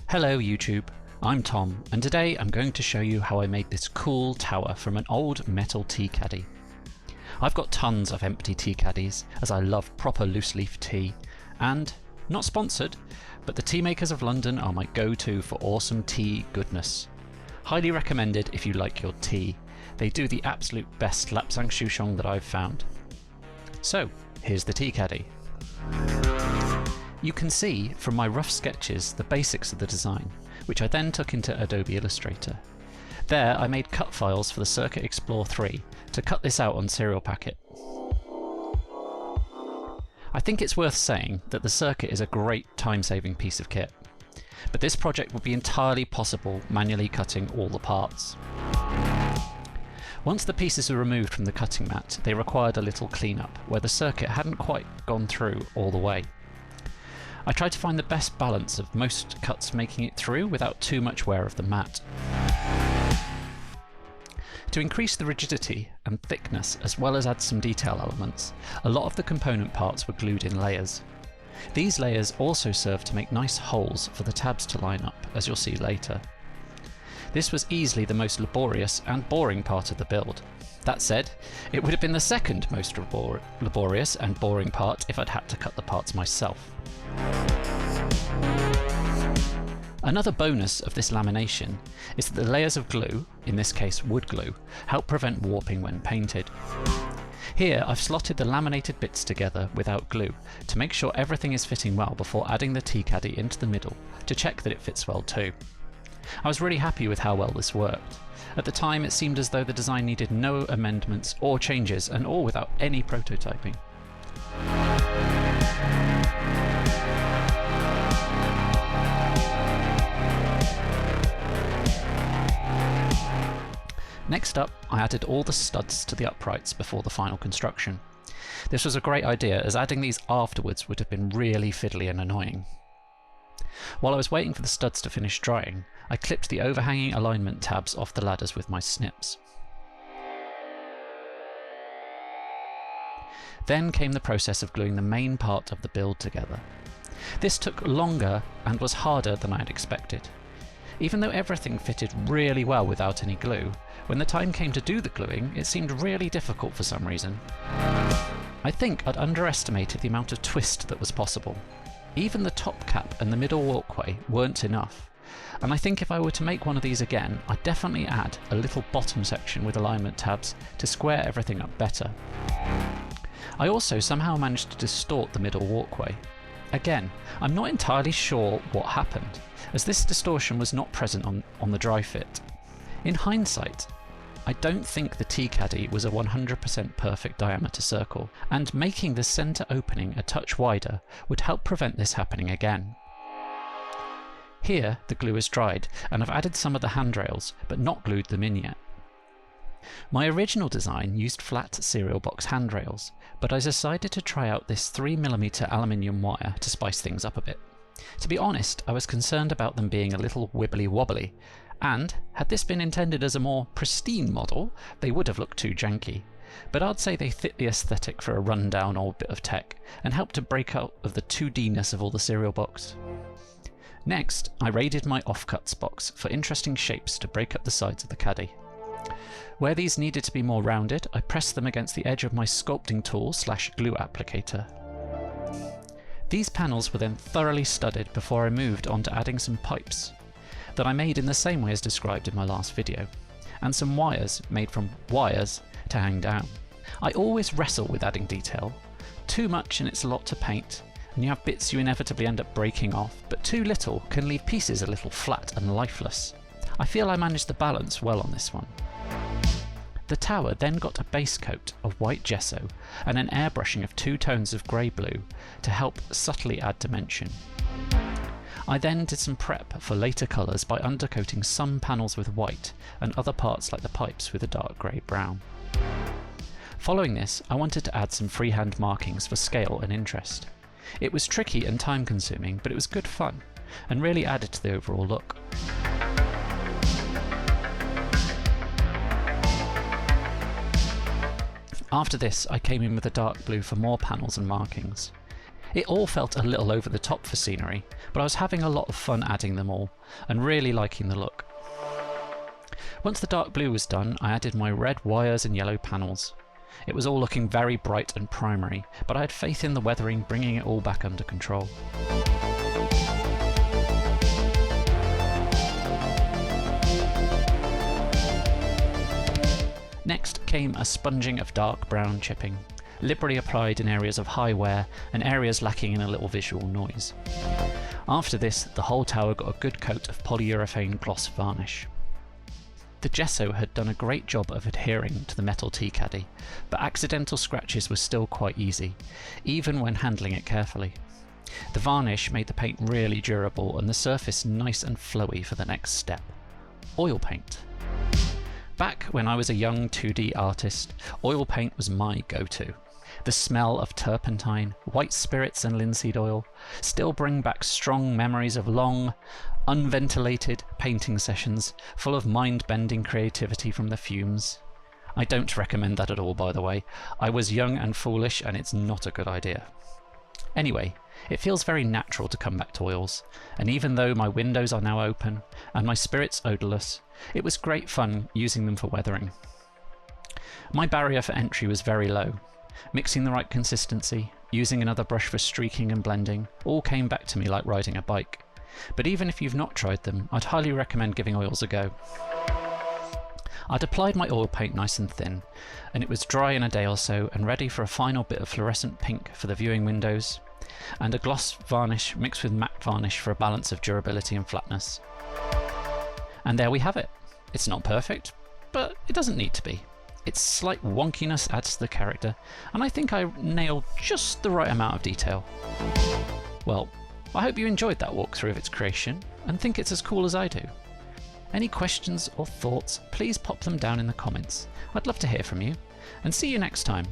Hello YouTube, I'm Tom, and today I'm going to show you how I made this cool tower from an old metal tea caddy. I've got tons of empty tea caddies, as I love proper loose leaf tea, and, not sponsored, but the tea makers of London are my go-to for awesome tea goodness. Highly recommended if you like your tea. They do the absolute best lapsang souchong that I've found. So, here's the tea caddy. You can see from my rough sketches the basics of the design, which I then took into Adobe Illustrator. There I made cut files for the Circuit Explorer 3 to cut this out on Serial Packet. I think it's worth saying that the circuit is a great time-saving piece of kit, but this project would be entirely possible manually cutting all the parts. Once the pieces were removed from the cutting mat, they required a little cleanup, where the circuit hadn't quite gone through all the way. I tried to find the best balance of most cuts making it through without too much wear of the mat. To increase the rigidity and thickness as well as add some detail elements, a lot of the component parts were glued in layers. These layers also serve to make nice holes for the tabs to line up, as you'll see later. This was easily the most laborious and boring part of the build. That said, it would have been the second most laborious and boring part if I'd had to cut the parts myself. Another bonus of this lamination is that the layers of glue, in this case wood glue, help prevent warping when painted. Here I've slotted the laminated bits together without glue to make sure everything is fitting well before adding the tea caddy into the middle to check that it fits well too. I was really happy with how well this worked. At the time it seemed as though the design needed no amendments or changes, and all without any prototyping. Next up, I added all the studs to the uprights before the final construction. This was a great idea, as adding these afterwards would have been really fiddly and annoying. While I was waiting for the studs to finish drying, I clipped the overhanging alignment tabs off the ladders with my snips. Then came the process of gluing the main part of the build together. This took longer and was harder than I had expected. Even though everything fitted really well without any glue, when the time came to do the gluing, it seemed really difficult for some reason. I think I'd underestimated the amount of twist that was possible. Even the top cap and the middle walkway weren't enough, and I think if I were to make one of these again, I'd definitely add a little bottom section with alignment tabs to square everything up better. I also somehow managed to distort the middle walkway. Again, I'm not entirely sure what happened, as this distortion was not present on the dry fit. In hindsight, I don't think the tea caddy was a 100% perfect diameter circle, and making the centre opening a touch wider would help prevent this happening again. Here the glue is dried, and I've added some of the handrails, but not glued them in yet. My original design used flat cereal box handrails, but I decided to try out this 3mm aluminium wire to spice things up a bit. To be honest, I was concerned about them being a little wibbly wobbly, and had this been intended as a more pristine model, they would have looked too janky. But I'd say they fit the aesthetic for a run-down old bit of tech, and helped to break out of the 2D-ness of all the cereal box. Next, I raided my offcuts box for interesting shapes to break up the sides of the caddy. Where these needed to be more rounded, I pressed them against the edge of my sculpting tool / glue applicator. These panels were then thoroughly studded before I moved on to adding some pipes that I made in the same way as described in my last video, and some wires made from wires to hang down. I always wrestle with adding detail. Too much and it's a lot to paint, and you have bits you inevitably end up breaking off, but too little can leave pieces a little flat and lifeless. I feel I managed the balance well on this one. The tower then got a base coat of white gesso and an airbrushing of 2 tones of grey blue to help subtly add dimension. I then did some prep for later colours by undercoating some panels with white and other parts like the pipes with a dark grey brown. Following this, I wanted to add some freehand markings for scale and interest. It was tricky and time consuming, but it was good fun and really added to the overall look. After this, I came in with a dark blue for more panels and markings. It all felt a little over the top for scenery, but I was having a lot of fun adding them all, and really liking the look. Once the dark blue was done, I added my red wires and yellow panels. It was all looking very bright and primary, but I had faith in the weathering bringing it all back under control. Next came a sponging of dark brown chipping, liberally applied in areas of high wear and areas lacking in a little visual noise. After this, the whole tower got a good coat of polyurethane gloss varnish. The gesso had done a great job of adhering to the metal TEA CADDY, but accidental scratches were still quite easy, even when handling it carefully. The varnish made the paint really durable and the surface nice and flowy for the next step: oil paint. Back when I was a young 2D artist, oil paint was my go-to. The smell of turpentine, white spirits and linseed oil still bring back strong memories of long, unventilated painting sessions full of mind-bending creativity from the fumes. I don't recommend that at all, by the way. I was young and foolish and it's not a good idea. Anyway, it feels very natural to come back to oils, and even though my windows are now open and my spirits odourless, it was great fun using them for weathering. My barrier for entry was very low. Mixing the right consistency, using another brush for streaking and blending, all came back to me like riding a bike. But even if you've not tried them, I'd highly recommend giving oils a go. I'd applied my oil paint nice and thin, and it was dry in a day or so and ready for a final bit of fluorescent pink for the viewing windows, and a gloss varnish mixed with matte varnish for a balance of durability and flatness. And there we have it. It's not perfect, but it doesn't need to be. Its slight wonkiness adds to the character, and I think I nailed just the right amount of detail. Well, I hope you enjoyed that walkthrough of its creation, and think it's as cool as I do. Any questions or thoughts, please pop them down in the comments. I'd love to hear from you, and see you next time.